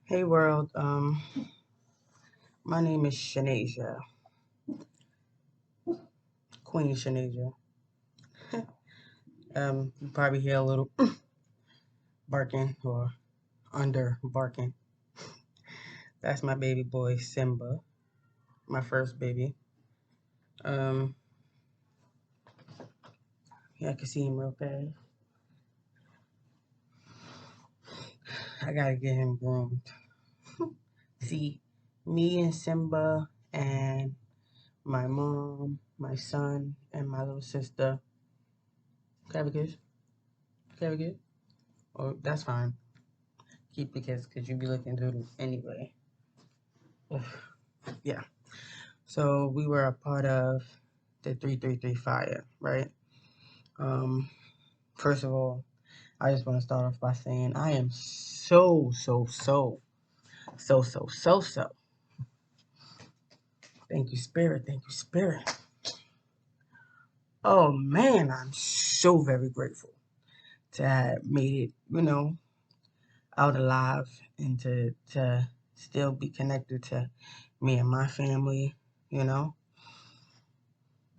Hey world, my name is Chanasia, Queen Chanasia. You probably hear a little barking or under barking. That's my baby boy Simba, my first baby. Um, yeah, I can see him real fast. I gotta get him groomed. See, me and Simba and my mom, my son, and my little sister. Can I have a kiss? Can I have a kiss? Oh, that's fine. Keep the kiss because you be looking doodle anyway. Yeah. So we were a part of the 333 fire, right? Um, First of all, I just want to start off by saying I am so. Thank you, Spirit. Thank you, Spirit. Oh man, I'm so very grateful to have made it, out alive and to still be connected to me and my family, you know.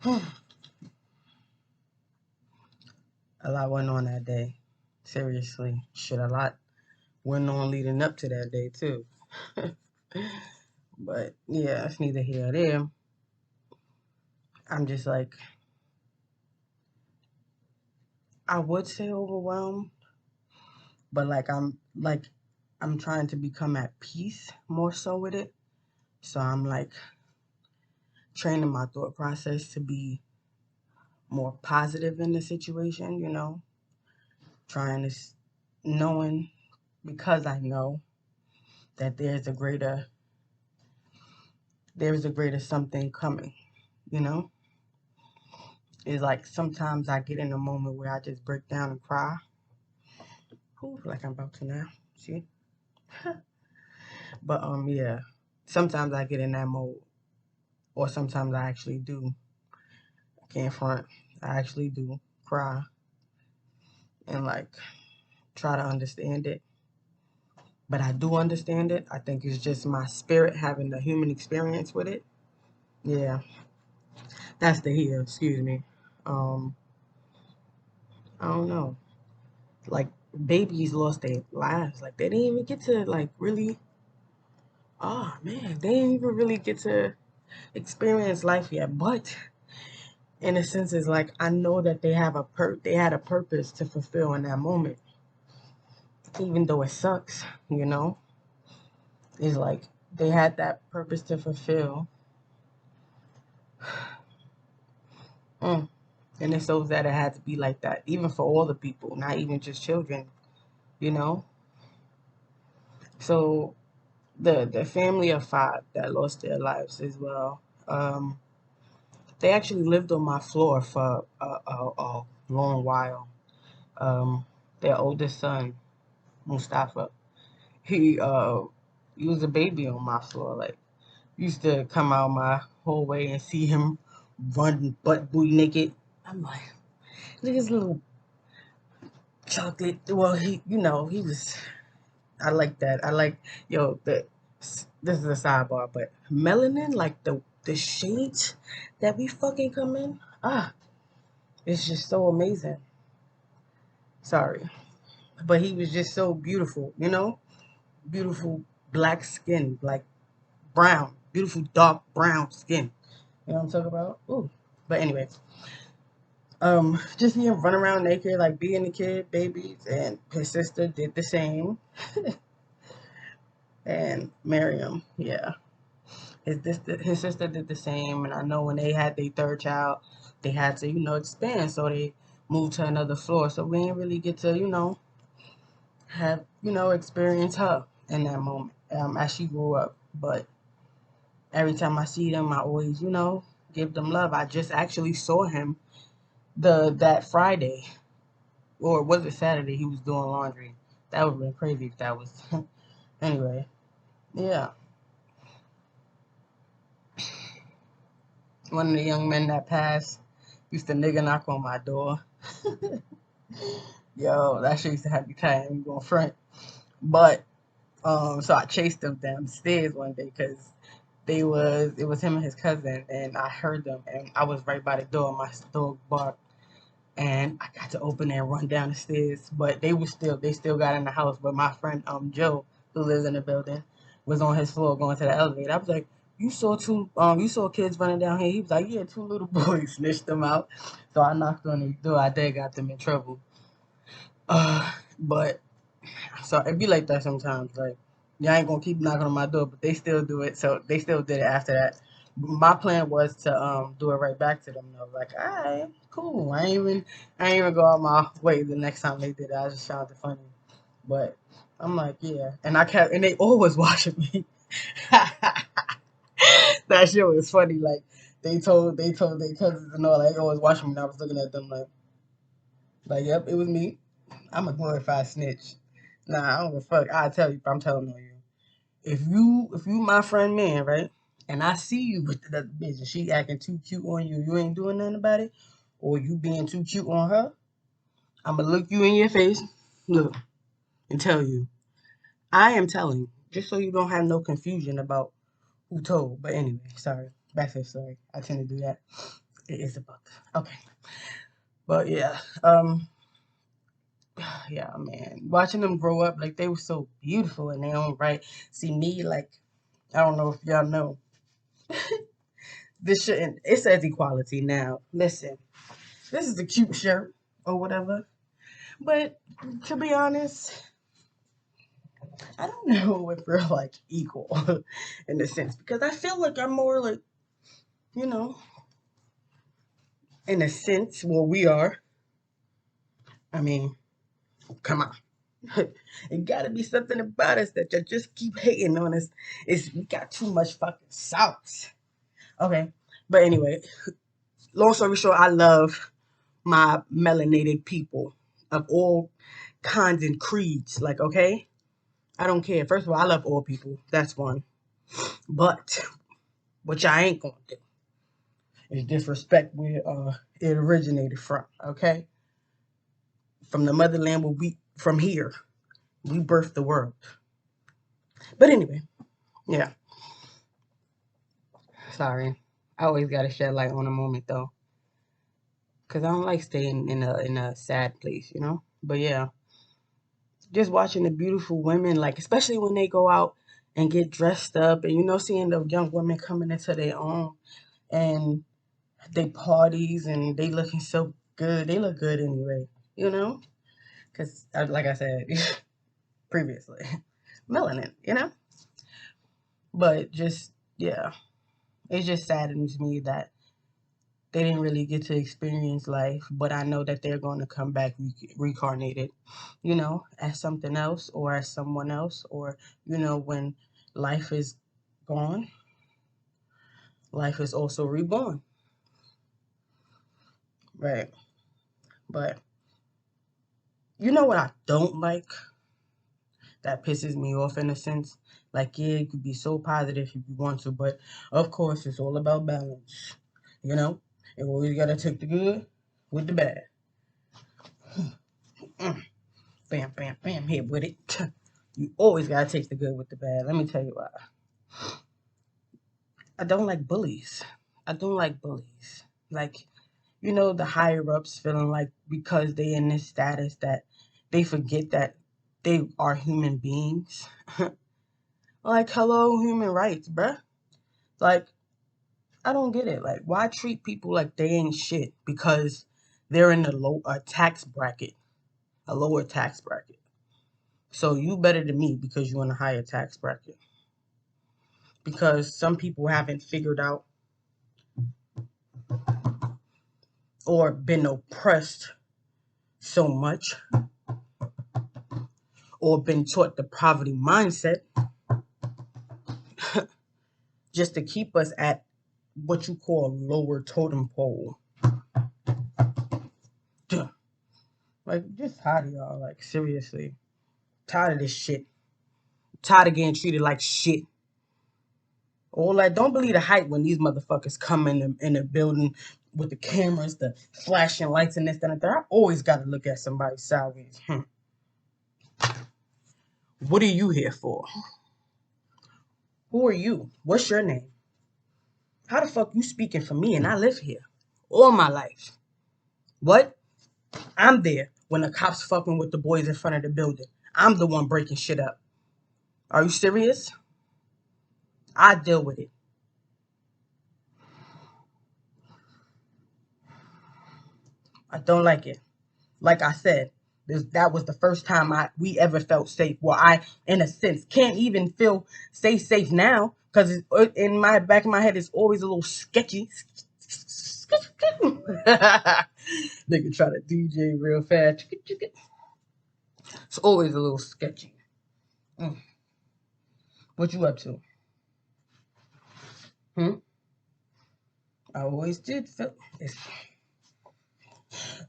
A lot went on that day. Seriously. Shit, a lot went on leading up to that day too. But yeah, it's neither here nor there. I'm just like, I would say overwhelmed, but I'm trying to become at peace more so with it. So I'm like training my thought process to be more positive in the situation, trying to knowing because I know that there's a greater something coming, you know? It's like sometimes I get in a moment where I just break down and cry. Ooh, like I'm about to now. See? But yeah. Sometimes I get in that mode. Or sometimes I actually do. I can't front. I actually do cry and like try to understand it. But I do understand it. I think it's just my spirit having the human experience with it. Yeah. That's the here, excuse me. Um, I don't know. Like babies lost their lives. Like they didn't even get to like really oh man, they didn't even really get to experience life yet. But in a sense, it's like I know that they had a purpose to fulfill in that moment, even though it sucks. It's like they had that purpose to fulfill, mm. And it shows that it had to be like that, even for all the people, not even just children. You know. So the family of five that lost their lives as well. They actually lived on my floor for a long while. Um, their oldest son, Mustafa, he uh he was a baby on my floor. Like used to come out my hallway and see him run butt booty naked. I'm like, look at his little chocolate. Well, he was. I like that. I like this is a sidebar, but melanin, like the shades that we fucking come in. It's just so amazing. Sorry, but he was just so beautiful. Beautiful black skin, like brown, beautiful dark brown skin. You know what I'm talking about? Ooh. But anyway, just seeing him run around naked, like being a kid, babies, and his sister did the same. And Miriam, yeah, his sister did the same. And I know when they had their third child, they had to, expand, so they moved to another floor. So we didn't really get to, have, experience her in that moment, as she grew up. But every time I see them, I always, give them love. I just actually saw him that Friday, or was it Saturday? He was doing laundry. That would have been crazy if that was. Anyway, yeah. One of the young men that passed used to nigga knock on my door. Yo, that shit used to have me tired and going front. But So I chased them downstairs one day because it was him and his cousin, and I heard them, and I was right by the door. My dog barked, and I got to open it and run down the stairs. But they still got in the house. But my friend Joe, who lives in the building, was on his floor going to the elevator. I was like, you saw kids running down here. He was like, yeah, two little boys. Snitched them out. So I knocked on his door. I did got them in trouble. But so it be like that sometimes. Like, y'all ain't gonna keep knocking on my door, but they still do it. So they still did it after that. My plan was to do it right back to them though. Like, all right, cool. I ain't even go out my way the next time they did it. I just found it funny. But I'm like, yeah. And they always watching me. That shit was funny. Like they told their cousins and all, like, they always watching me, and I was looking at them yep, it was me. I'm a glorified snitch. Nah, I don't give a fuck. I tell you, I'm telling on you. If you my friend man, right? And I see you with the other bitch and she acting too cute on you, you ain't doing nothing about it, or you being too cute on her, I'ma look you in your face, look, and tell you. I am telling you, just so you don't have no confusion about who told. But anyway, sorry. Back to the story. I tend to do that. It is a book. Okay. But yeah. Yeah, man. Watching them grow up, like they were so beautiful in their own right. See me, like, I don't know if y'all know. This shouldn't it says equality now. Listen, this is a cute shirt or whatever. But to be honest, I don't know if we're like equal in a sense. Because I feel like I'm more like, you know, in a sense, well we are. I mean, come on. It gotta be something about us that you just keep hating on us. Is we got too much fucking sauce. Okay. But anyway, long story short, I love my melanated people of all kinds and creeds. Like, okay, I don't care. First of all, I love all people. That's one. But what y'all ain't gonna do is disrespect where it originated from. Okay, from the motherland where we from here we birthed the world. But anyway, yeah. Sorry, I always gotta shed light on a moment though, cause I don't like staying in a sad place, you know. But yeah, just watching the beautiful women, like especially when they go out and get dressed up, and seeing the young women coming into their own and they parties and they looking so good. They look good anyway, because like I said previously, melanin, But just yeah, it just saddens me that they didn't really get to experience life, but I know that they're going to come back reincarnated, as something else or as someone else, or, when life is gone, life is also reborn. Right. But you know what I don't like that pisses me off in a sense? Like, yeah, you could be so positive if you want to, but of course, it's all about balance, you know? You always got to take the good with the bad. Mm. Bam, bam, bam, hit with it. You always gotta take the good with the bad. Let me tell you why. I don't like bullies. I don't like bullies. Like, the higher ups feeling like because they in this status that they forget that they are human beings. Like, hello, human rights, bruh. Like, I don't get it. Like, why treat people like they ain't shit because they're in a tax bracket, a lower tax bracket. So you better than me because you're in a higher tax bracket. Because some people haven't figured out or been oppressed so much or been taught the poverty mindset just to keep us at what you call lower totem pole. Duh. Like, just tired of y'all. Like, seriously. Tired of this shit. Tired of getting treated like shit. Or like, don't believe the hype when these motherfuckers come in the building with the cameras, the flashing lights and this, that, and that. I always got to look at somebody sideways. What are you here for? Who are you? What's your name? How the fuck you speaking for me and I live here all my life? What? I'm there when the cops fucking with the boys in front of the building. I'm the one breaking shit up. Are you serious? I deal with it. I don't like it. Like I said, that was the first time we ever felt safe. Well, I, in a sense, can't even feel safe now because in my back of my head, it's always a little sketchy. Nigga try to DJ real fast. It's always a little sketchy. Mm. What you up to? Hmm? I always did feel.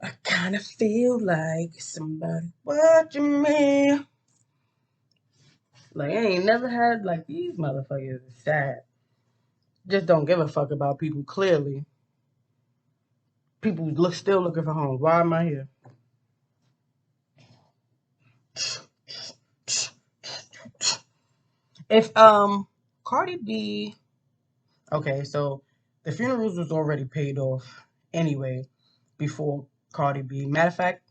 I kind of feel like somebody watching me. Like, I ain't never had, like, these motherfuckers is sad. Just don't give a fuck about people, clearly. People still looking for homes. Why am I here? If, Cardi B... Okay, so the funerals was already paid off anyway before Cardi B. Matter of fact,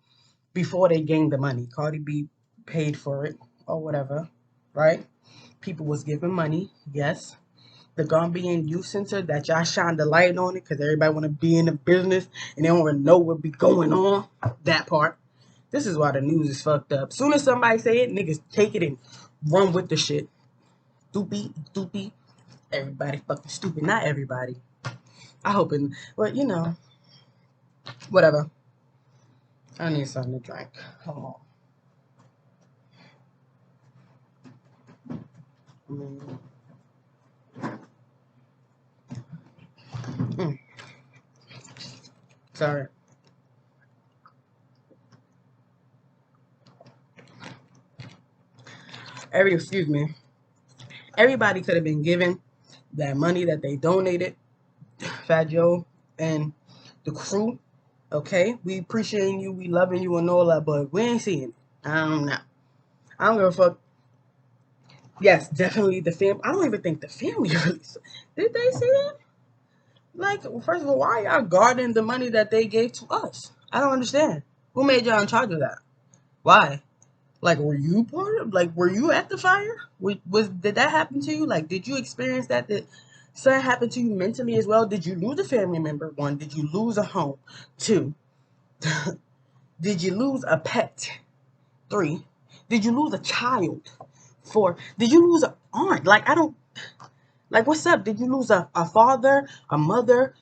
before they gained the money. Cardi B paid for it or whatever, right? People was giving money, yes. The Gambian Youth Center that y'all shine the light on it because everybody want to be in the business and they don't want to know what be going on. That part. This is why the news is fucked up. Soon as somebody say it, niggas take it and run with the shit. Stupid. Everybody fucking stupid. Not everybody. I hope it, but you know, whatever. I need something to drink. Hold on. Mm, sorry. Excuse me. Everybody could have been given that money that they donated, Fat Joe and the crew. Okay, we appreciating you, we loving you and all that, but we ain't seeing it. I don't know. I don't give a fuck. Yes, definitely the fam. I don't even think the family really. Did they see that? Like, first of all, why y'all guarding the money that they gave to us? I don't understand. Who made y'all in charge of that? Why? Like, were you part of? Like, were you at the fire? Did that happen to you? Like, did you experience that? Did something happen to you mentally as well? Did you lose a family member? One, did you lose a home? Two, did you lose a pet? Three, did you lose a child? Four, did you lose an aunt? Like, I don't. Like, what's up? Did you lose a father, a mother,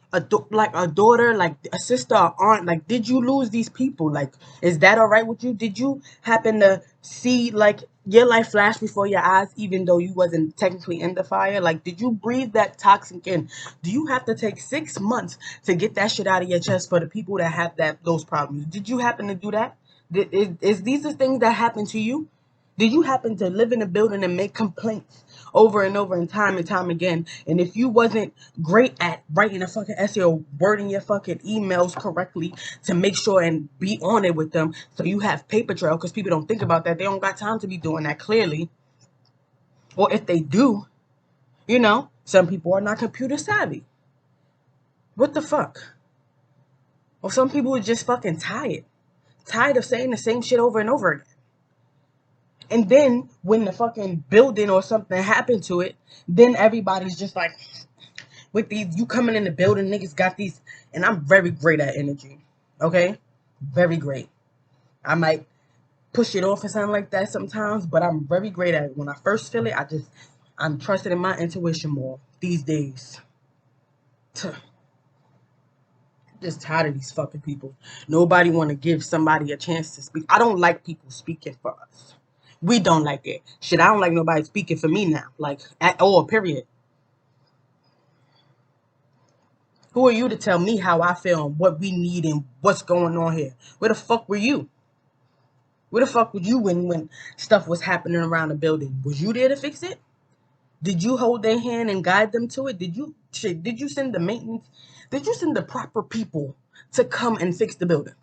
like a daughter, like a sister, a aunt? Like, did you lose these people? Like, is that all right with you? Did you happen to see, like, your life flash before your eyes, even though you wasn't technically in the fire? Like, did you breathe that toxic in? Do you have to take 6 months to get that shit out of your chest for the people that have those problems? Did you happen to do that? Is these the things that happen to you? Did you happen to live in a building and make complaints over and time again? And if you wasn't great at writing a fucking essay or wording your fucking emails correctly to make sure and be on it with them, so you have paper trail, because people don't think about that. They don't got time to be doing that, clearly. Or if they do, some people are not computer savvy. What the fuck? Or some people are just fucking tired. Tired of saying the same shit over and over again. And then when the fucking building or something happened to it, then everybody's just like, with these, you coming in the building, niggas got these, and I'm very great at energy. Okay? Very great. I might push it off or something like that sometimes, but I'm very great at it. When I first feel it, I'm trusted in my intuition more these days. Just tired of these fucking people. Nobody want to give somebody a chance to speak. I don't like people speaking for us. We don't like it. Shit, I don't like nobody speaking for me now. Like, at all, period. Who are you to tell me how I feel and what we need and what's going on here? Where the fuck were you? Where the fuck were you when stuff was happening around the building? Was you there to fix it? Did you hold their hand and guide them to it? Did you send the maintenance? Did you send the proper people to come and fix the building?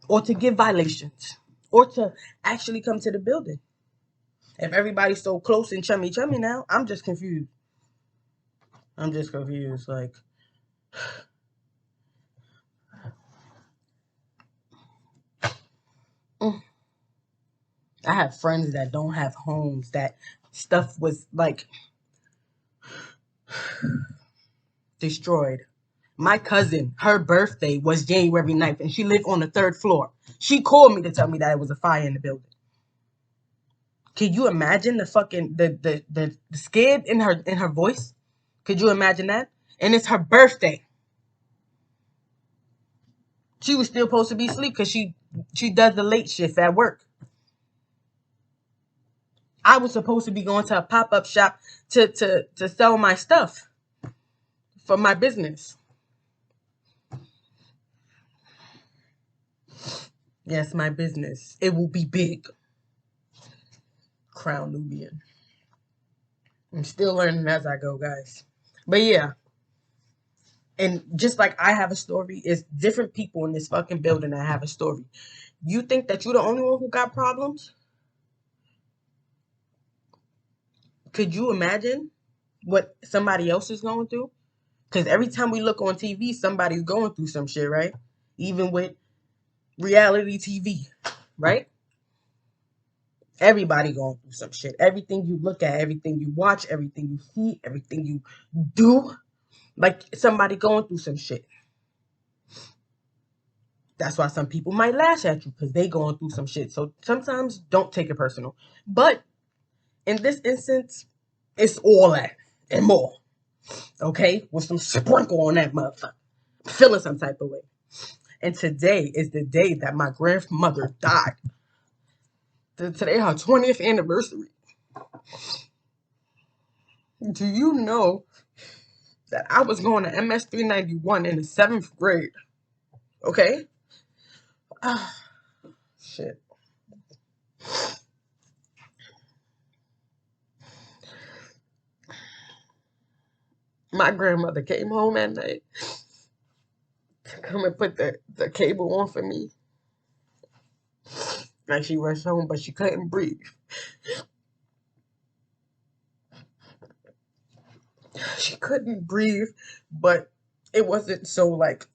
Or to give violations? Or to actually come to the building? If everybody's so close and chummy chummy now, I'm just confused. I'm just confused. Like, mm. I have friends that don't have homes, that stuff was like destroyed. My cousin, her birthday was January 9th, and she lived on the third floor. She called me to tell me that it was a fire in the building. Could you imagine the fucking the scared in her voice? Could you imagine that? And it's her birthday. She was still supposed to be asleep because she does the late shift at work. I was supposed to be going to a pop-up shop to sell my stuff for my business. Yes, my business. It will be big. Crown Nubian. I'm still learning as I go, guys. But yeah, and just like I have a story, it's different people in this fucking building that have a story. You think that you're the only one who got problems? Could you imagine what somebody else is going through? Because every time we look on TV, somebody's going through some shit, right? Even with reality TV, right? Everybody going through some shit. Everything you look at, everything you watch, everything you see, everything you do, like somebody going through some shit. That's why some people might lash at you because they going through some shit. So sometimes don't take it personal. But in this instance, it's all that and more. Okay? With some sprinkle on that motherfucker. Feeling some type of way. And today is the day that my grandmother died. Today her 20th anniversary. Do you know that I was going to MS 391 in the 7th grade? Okay? Ah, shit. My grandmother came home at night to come and put the cable on for me. Like she rushed home, but she couldn't breathe. She couldn't breathe, but it wasn't so like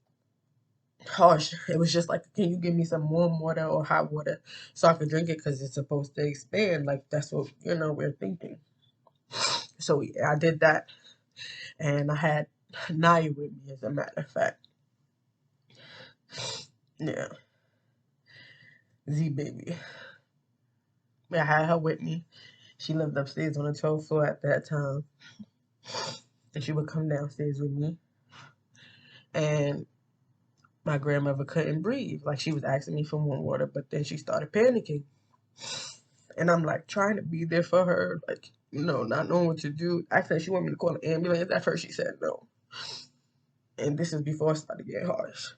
harsh. It was just like, can you give me some warm water or hot water so I could drink it because it's supposed to expand? Like that's what we're thinking. So yeah, I did that, and I had Naya with me, as a matter of fact. Yeah, Z baby. Yeah, I had her with me. She lived upstairs on the 12th floor at that time, and she would come downstairs with me. And my grandmother couldn't breathe. Like she was asking me for more water, but then she started panicking. And I'm like trying to be there for her, like, not knowing what to do. Actually, she wanted me to call an ambulance. At first, she said no. And this is before it started getting harsh.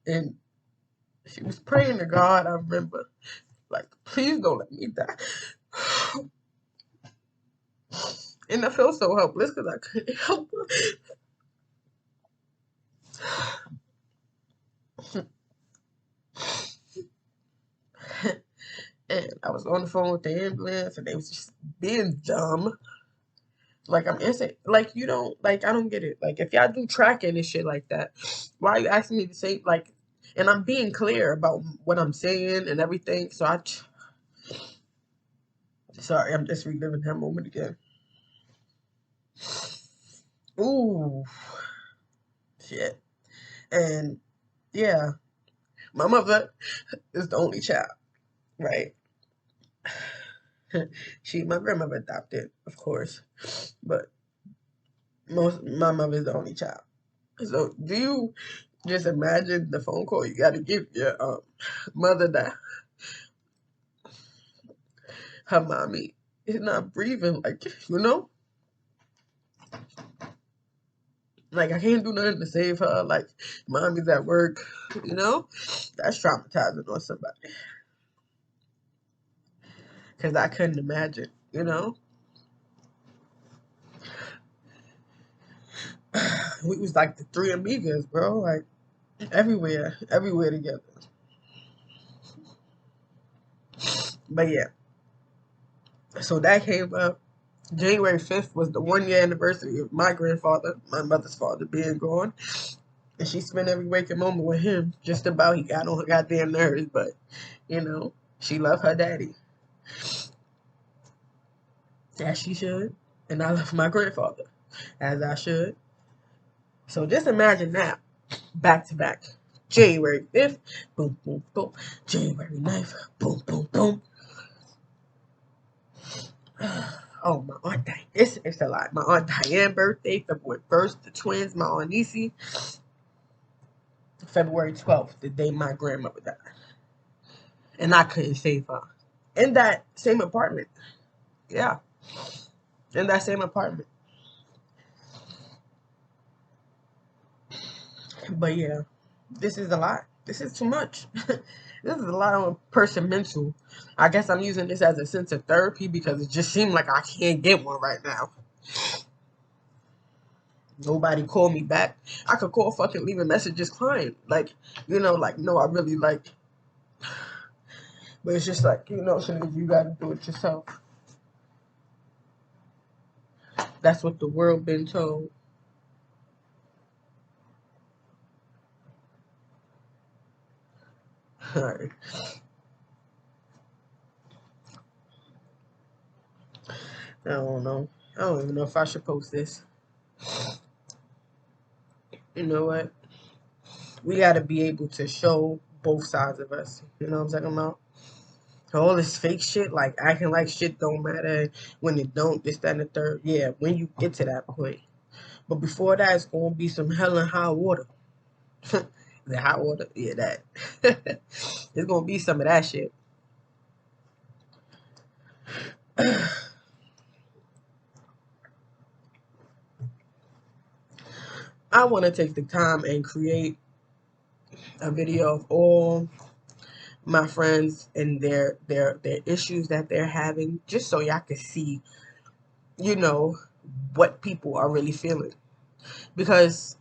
And she was praying to God, I remember, like, please don't let me die. And I felt so helpless because I couldn't help her. And I was on the phone with the ambulance, and they was just being dumb. Like I'm innocent. Like you don't like I don't get it. Like if y'all do tracking and shit like that, why are you asking me to say like? And I'm being clear about what I'm saying and everything. So sorry, I'm just reliving that moment again. Ooh, shit. And yeah, my mother is the only child, right? My grandmother adopted, of course, but my mother is the only child. So do you just imagine the phone call you got to give your mother that her mommy is not breathing, like, like I can't do nothing to save her, like mommy's at work, that's traumatizing on somebody, because I couldn't imagine. We was like the three amigas, bro, like everywhere together. But yeah, so that came up. January 5th was the 1 year anniversary of my grandfather, my mother's father, being gone. And she spent every waking moment with him. Just about, he got on her goddamn nerves, but you know, she loved her daddy. As she should. And I love my grandfather. As I should. So just imagine that. Back to back. January 5th, boom, boom, boom. January 9th, boom, boom, boom. Oh, my Aunt Diane. It's a lot. My Aunt Diane's birthday, February 1st, the twins, my Aunt Nisi, February 12th, the day my grandmother died. And I couldn't save her. In that same apartment. Yeah. In that same apartment. But yeah, this is a lot. This is too much. This is a lot on a person mental. I guess I'm using this as a sense of therapy because it just seemed like I can't get one right now. Nobody called me back. I could call fucking leaving messages crying. Like, like, no, I really like. But it's just like, so you gotta do it yourself. That's what the world been told. Alright. I don't know. I don't even know if I should post this. You know what? We gotta be able to show both sides of us. You know what I'm talking about? All this fake shit, like acting like shit don't matter when it don't, this, that, and the third. Yeah, when you get to that point. But before that, it's gonna be some hell and high water. The hot water, yeah, that. It's gonna be some of that shit. I want to take the time and create a video of all my friends and their issues that they're having, just so y'all can see, you know, what people are really feeling. Because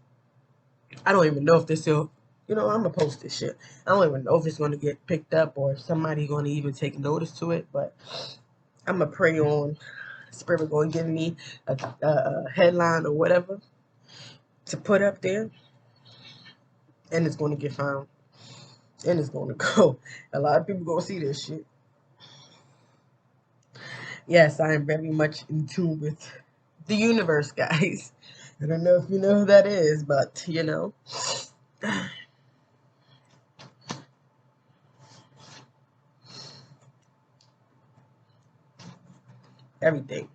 I don't even know if this will, I'm gonna post this shit. I don't even know if it's gonna get picked up or if somebody gonna even take notice to it. But I'm gonna pray on Spirit gonna give me a headline or whatever to put up there, and it's gonna get found, and it's gonna go. A lot of people gonna see this shit. Yes, I am very much in tune with the universe, guys. I don't know if you know who that is, but everything,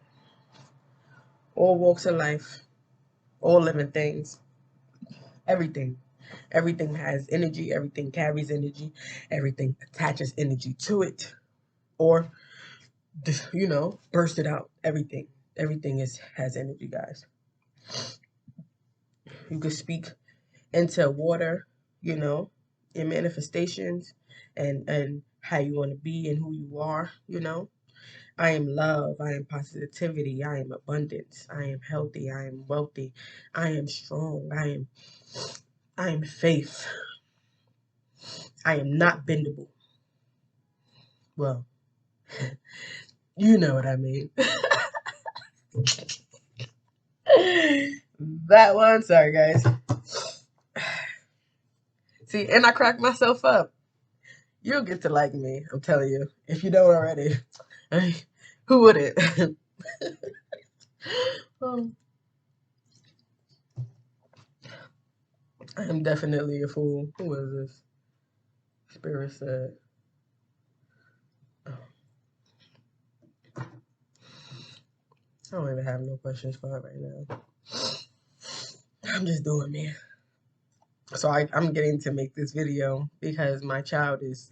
all walks of life, all living things, everything. Everything has energy, everything carries energy, everything attaches energy to it, or burst it out. Everything has energy, guys. You could speak into water, in manifestations and how you want to be and who you are. I am love, I am positivity, I am abundance, I am healthy, I am wealthy, I am strong, I am faith. I am not bendable. Well, you know what I mean. That one, sorry guys. See, and I cracked myself up. You'll get to like me, I'm telling you. If you don't already. Who wouldn't? um, I am definitely a fool. Who is this? Spirit said. Oh, I don't even have no questions for it right now. I'm just doing me. So I'm getting to make this video because my child is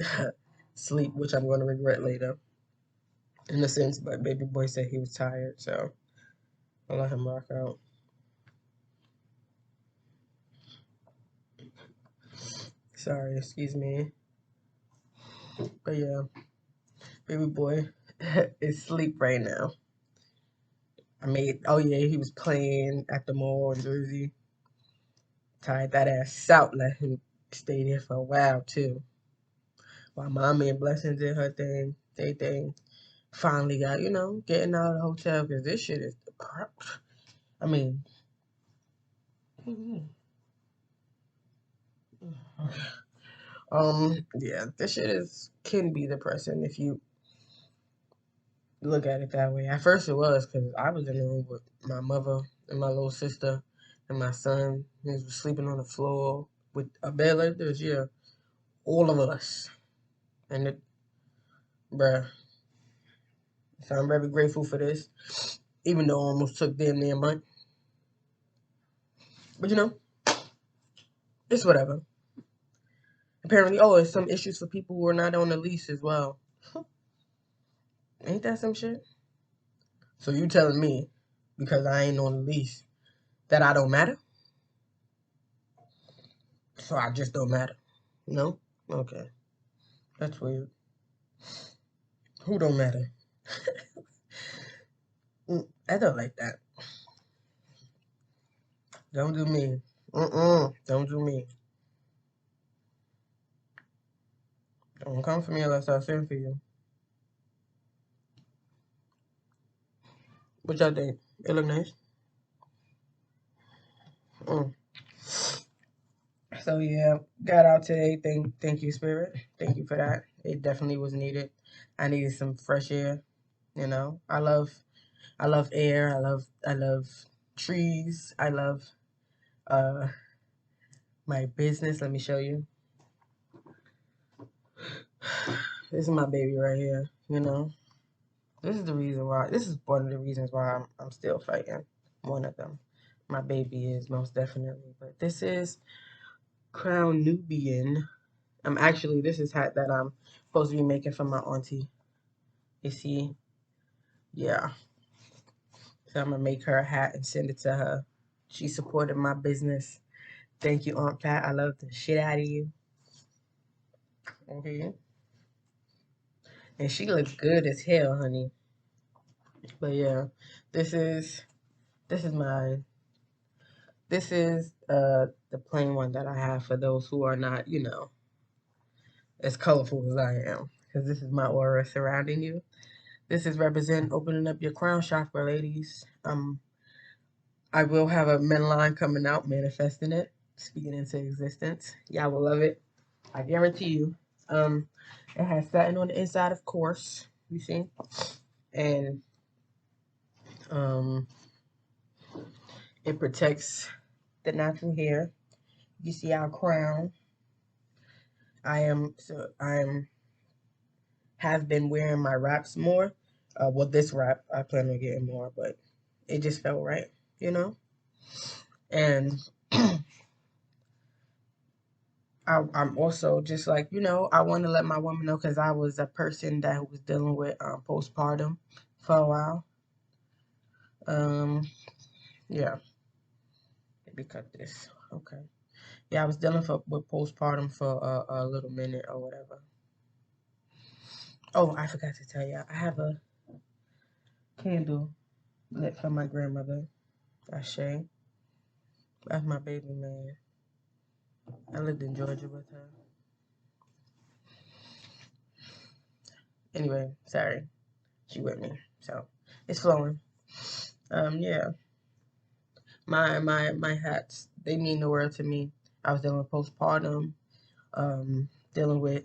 asleep, which I'm going to regret later. In a sense, but baby boy said he was tired, so I'll let him rock out. Sorry, excuse me. But yeah, baby boy is asleep right now. Oh yeah, he was playing at the mall in Jersey. Tired that ass out, let him stay there for a while too. While mommy and Blessings did her thing. they finally got, getting out of the hotel because this shit is, I mean, yeah, this shit can be depressing if you look at it that way. At first it was because I was in the room with my mother and my little sister and my son. He was sleeping on the floor with a bed like this, yeah. All of us. And bruh, so I'm very grateful for this. Even though it almost took damn near a month. But it's whatever. Apparently, it's some issues for people who are not on the lease as well. Ain't that some shit? So you telling me, because I ain't on the lease, that I don't matter? So I just don't matter? No? Okay. That's weird. Who don't matter? I don't like that. Don't do me. Don't do me. Don't come for me unless I send for you. What y'all think? It look nice? Mm. So yeah, got out today. Thank you, Spirit. Thank you for that. It definitely was needed. I needed some fresh air. I love air. I love trees. I love uh my business. Let me show you. This is my baby right here. This is the reason why. This is one of the reasons why I'm still fighting. One of them. My baby is most definitely. But this is Crown Nubian. This is hat that I'm supposed to be making for my auntie. You see? Yeah. So I'm gonna make her a hat and send it to her. She supported my business. Thank you, Aunt Pat. I love the shit out of you. Okay. And she looks good as hell, honey. But yeah, this is this is my this is the plain one that I have for those who are not, as colorful as I am. Because this is my aura surrounding you. This is represent opening up your crown chakra, ladies. I will have a men line coming out, manifesting it, speaking into existence. Y'all will love it. I guarantee you. It has satin on the inside, of course. You see, and um, it protects the natural hair. You see our crown. I am have been wearing my wraps more. Well, this wrap I plan on getting more, but it just felt right, you know. And I'm also just like, I want to let my woman know because I was a person that was dealing with postpartum for a while. Um, yeah, let me cut this. Okay. Yeah, I was dealing with postpartum for a little minute or whatever. Oh, I forgot to tell you, I have a candle lit for my grandmother, Ashe. That's my baby man. I lived in Georgia with her. Anyway, sorry. She with me. So it's flowing. Yeah. My hats, they mean the world to me. I was dealing with postpartum, dealing with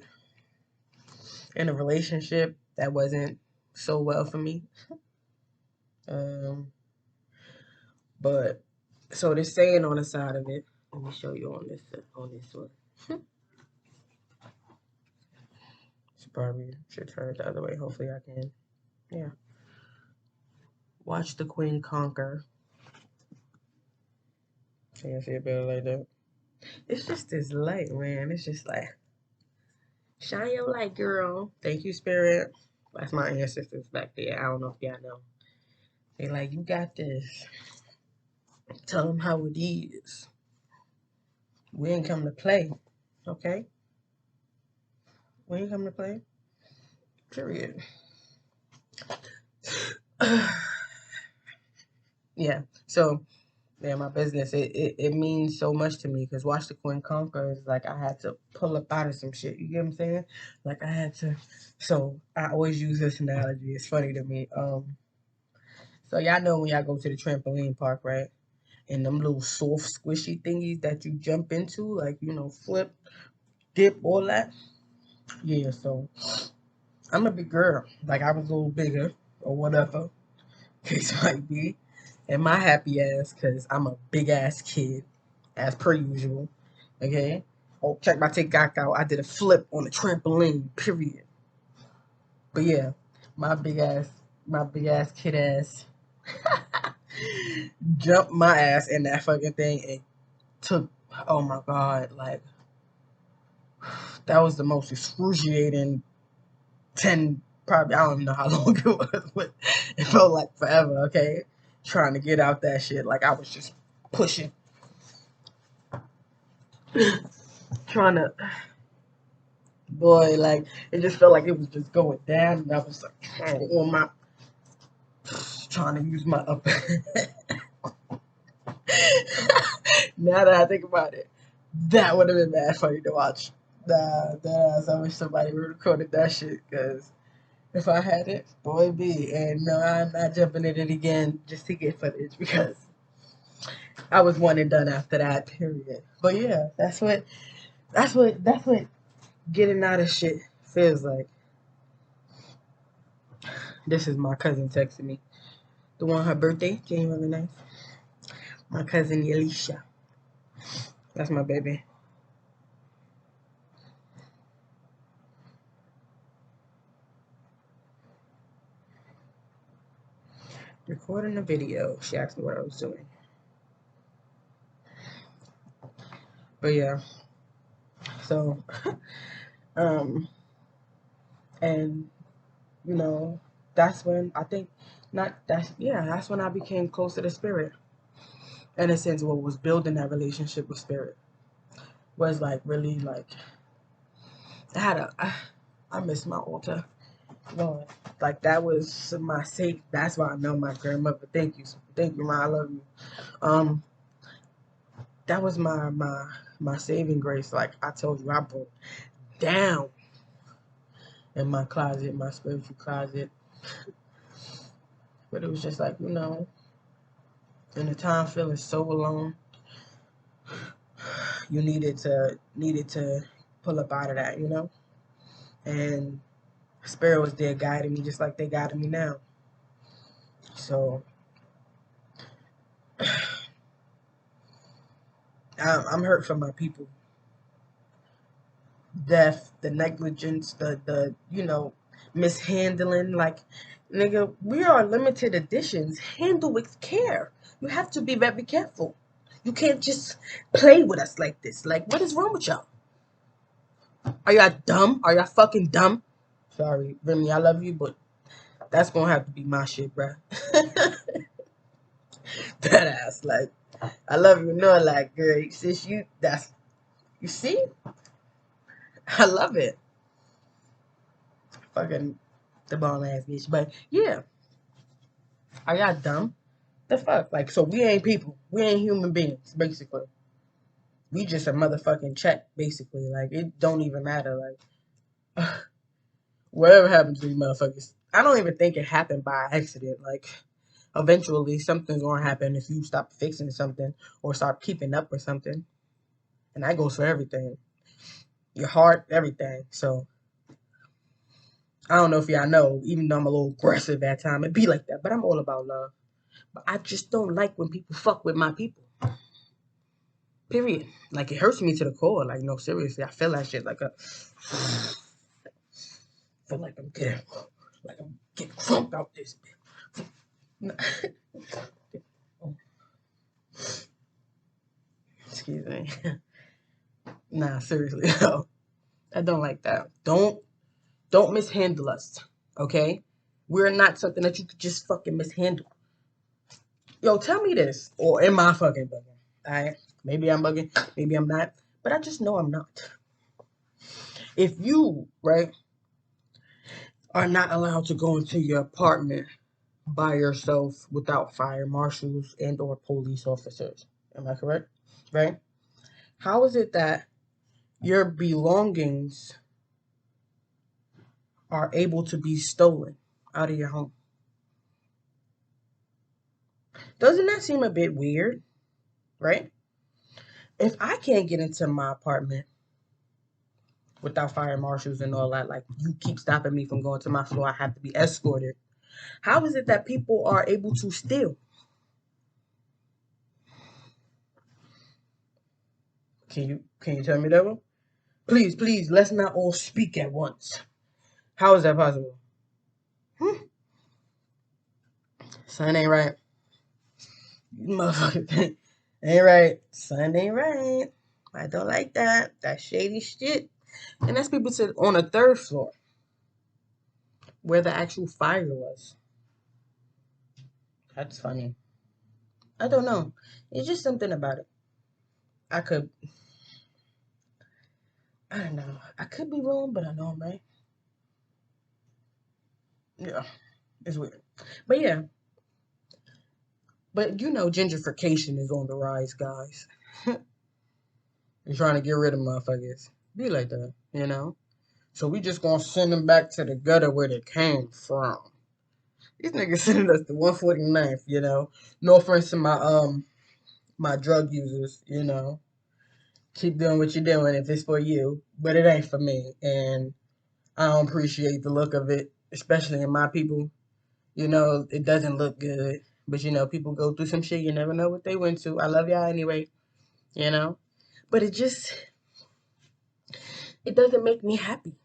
in a relationship that wasn't so well for me. Um, but so the saying on the side of it, let me show you on this one. Probably should turn it the other way. Hopefully I can. Yeah. Watch the queen conquer. Can you see it better like that? It's just this light, man. It's just like, shine your light, girl. Thank you, Spirit. That's my ancestors back there. I don't know if y'all know. They like, you got this. Tell them how it is. We ain't come to play, okay? We ain't come to play. Period. Yeah. So Yeah, my business, it means so much to me because Watch the Queen Conquer is like I had to pull up out of some shit. You get what I'm saying? Like I had to. So I always use this analogy. It's funny to me. So y'all know when y'all go to the trampoline park, right? And them little soft, squishy thingies that you jump into, like flip, dip, all that. Yeah. So I'm a big girl. Like I was a little bigger or whatever. Case might be. And my happy ass, because I'm a big ass kid, as per usual. Okay? Oh, check my TikTok out. I did a flip on a trampoline, period. But yeah, my big ass kid ass jumped my ass in that fucking thing and took, oh my god, like, that was the most excruciating 10, probably, I don't even know how long it was, but it felt like forever, okay? Trying to get out that shit. Like, I was just pushing, trying to, boy, like, it just felt like it was just going down, and I was like, trying to use my upper. Now that I think about it, that would have been mad funny to watch. I wish somebody recorded that shit, because if I had it, boy, be. And no, I'm not jumping in it again just to get footage, because I was one and done after that, period. But yeah, that's what getting out of shit feels like. This is my cousin texting me. The one, her birthday, January 9th. My cousin Alicia. That's my baby. Recording a video. She asked me what I was doing. But yeah. So um and that's when I think not that's yeah, that's when I became close to the spirit. In a sense, what was building that relationship with spirit was like really like I miss my altar. Lord. Like that was my safe. That's why I know my grandmother. Thank you, ma. I love you. Um, that was my saving grace. Like I told you, I broke down in my closet, my spiritual closet. But it was just like in a time feeling so alone, you needed to pull up out of that. And spirit was there guiding me, just like they guided me now. So I'm hurt for my people. Death, the negligence, the mishandling. Like, nigga, we are limited editions. Handle with care. You have to be very careful. You can't just play with us like this. Like, what is wrong with y'all? Are y'all dumb? Are y'all fucking dumb? Sorry, Remy, I love you, but that's gonna have to be my shit, bruh. That ass, like, I love you, no, like, girl, since you see, I love it. Fucking the bomb ass bitch, but yeah, are y'all dumb? The fuck? Like, so we ain't people. We ain't human beings, basically. We just a motherfucking check, basically. Like, it don't even matter. Like, whatever happens to these motherfuckers, I don't even think it happened by accident. Like, eventually, something's gonna happen if you stop fixing something or stop keeping up with something. And that goes for everything. Your heart, everything. So, I don't know if y'all know, even though I'm a little aggressive at times, it be like that. But I'm all about love. But I just don't like when people fuck with my people. Period. Like it hurts me to the core. Like no, seriously, I feel that shit. Feel like I'm getting crunk out this bitch. Excuse me. Nah, seriously, no. I don't like that. Don't mishandle us. Okay? We're not something that you could just fucking mishandle. Yo, tell me this. Or am I fucking bugging? Alright? Maybe I'm bugging, maybe I'm not. But I just know I'm not. If you, right, are not allowed to go into your apartment by yourself without fire marshals and or police officers. Am I correct? Right? How is it that your belongings are able to be stolen out of your home? Doesn't that seem a bit weird, right? If I can't get into my apartment without fire marshals and all that, like you keep stopping me from going to my floor, I have to be escorted. How is it that people are able to steal? Can you tell me that one? Please, please, let's not all speak at once. How is that possible? Hmm? Son ain't right. Motherfucker ain't right. Son ain't right. I don't like that. That's shady shit. And that's people sit on a third floor where the actual fire was. That's funny. I don't know. It's just something about it. I could, I don't know. I could be wrong, but I know I'm right. Yeah, it's weird. But yeah, but you know, gentrification is on the rise, guys. They're trying to get rid of motherfuckers. Be like that, you know? So we just gonna send them back to the gutter where they came from. These niggas sending us to 149th, you know? No offense to my drug users, you know? Keep doing what you're doing if it's for you, but it ain't for me. And I don't appreciate the look of it, especially in my people. You know, it doesn't look good. But you know, people go through some shit. You never know what they went to. I love y'all anyway, you know? But it doesn't make me happy.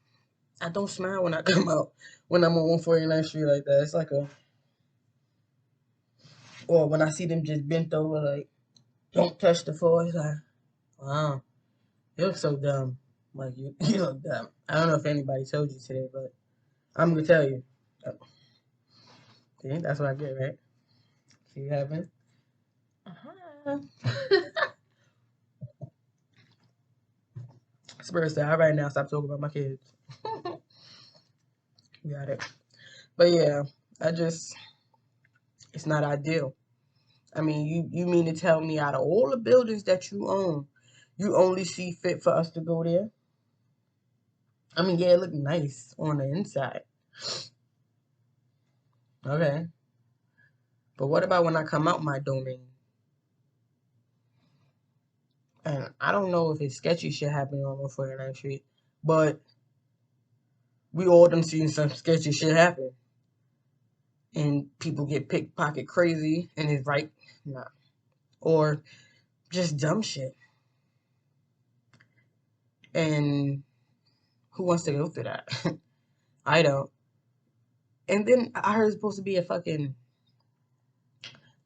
I don't smile when I come out when I'm on 149th Street like that. It's like or when I see them just bent over, like, don't touch the floor. It's like, wow, you look so dumb. Like, you look dumb. I don't know if anybody told you today, but I'm going to tell you. See, that's what I get, right? See what happened? Uh-huh. Spurs said, all right, now stop talking about my kids. Got it. But yeah, it's not ideal. I mean, you mean to tell me out of all the buildings that you own, you only see fit for us to go there? I mean, yeah, it looked nice on the inside. Okay. But what about when I come out my domain? And I don't know if it's sketchy shit happening on 149th Street, but we all done seen some sketchy shit happen. And people get pickpocket crazy and it's right. Nah. Or just dumb shit. And who wants to go through that? I don't. And then I heard it's supposed to be a fucking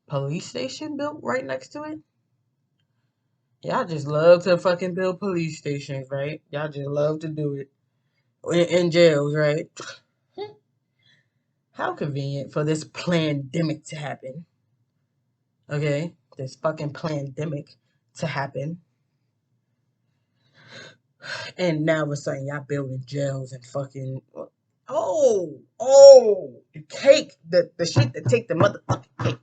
police station built right next to it. Y'all just love to fucking build police stations, right? Y'all just love to do it. In jails, right? How convenient for this pandemic to happen. Okay? This fucking pandemic to happen. And now all of a sudden y'all building jails and fucking the cake, the shit that take the motherfucking cake.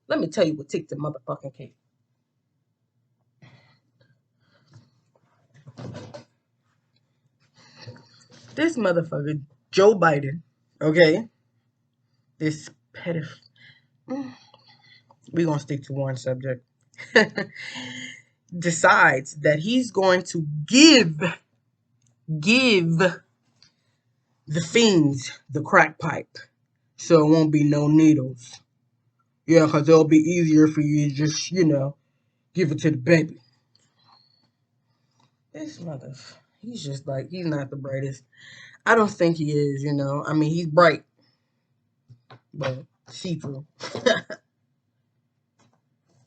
Let me tell you what take the motherfucking cake. This motherfucker, Joe Biden, okay? This pedophile. We're gonna stick to one subject. Decides that he's going to give the fiends the crack pipe so it won't be no needles. Yeah, because it'll be easier for you to just, give it to the baby. This mother, he's just like, he's not the brightest. I don't think he is, I mean, he's bright, but see-through.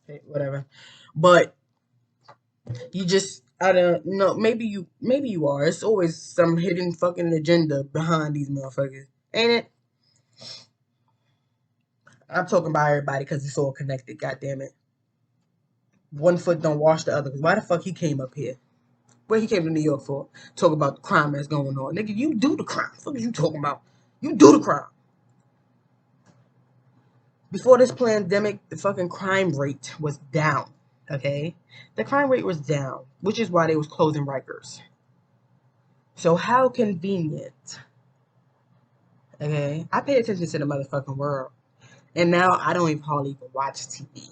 Okay, whatever. But you just, I don't know, maybe you are. It's always some hidden fucking agenda behind these motherfuckers. Ain't it? I'm talking about everybody because it's all connected, goddammit. One foot don't wash the other. Why the fuck he came up here? What he came to New York for? Talk about the crime that's going on. Nigga, you do the crime. What are you talking about? You do the crime. Before this pandemic, the fucking crime rate was down. Okay, the crime rate was down, which is why they was closing Rikers. So how convenient. Okay, I pay attention to the motherfucking world, and now I don't even hardly even watch TV.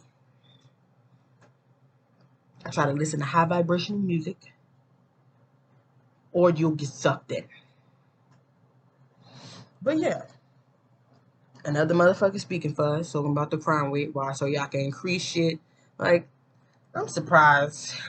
I try to listen to high vibrational music, or you'll get sucked in. But yeah, another motherfucker speaking for us, talking about the crime rate, why so y'all can increase shit. Like, I'm surprised